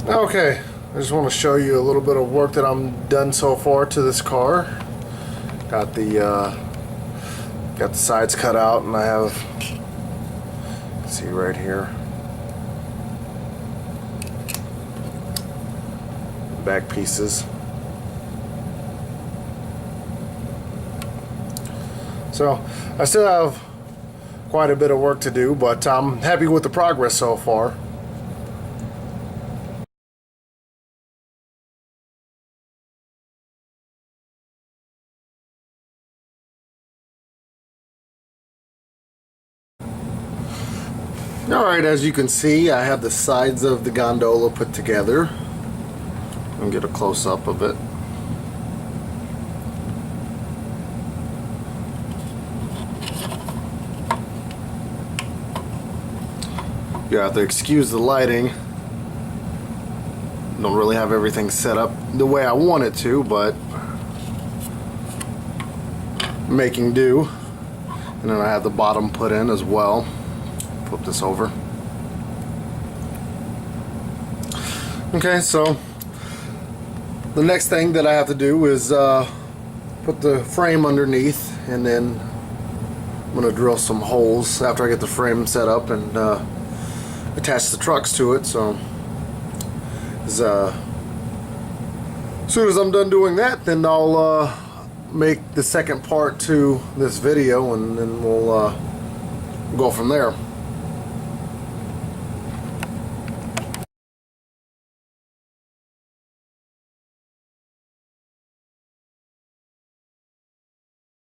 Okay, I just want to show you a little bit of work that I'm done so far to this car. Got the sides cut out, and I have, you can see right here, back pieces. So I still have quite a bit of work to do, but I'm happy with the progress so far. Alright, as you can see, I have the sides of the gondola put together. I'll get a close-up of it. You have to excuse the lighting. Don't really have everything set up the way I want it to, but making do. And then I have the bottom put in as well. Flip this over. Okay, so the next thing that I have to do is put the frame underneath, and then I'm going to drill some holes after I get the frame set up and attach the trucks to it. So as soon as I'm done doing that, then I'll make the second part to this video, and then we'll go from there.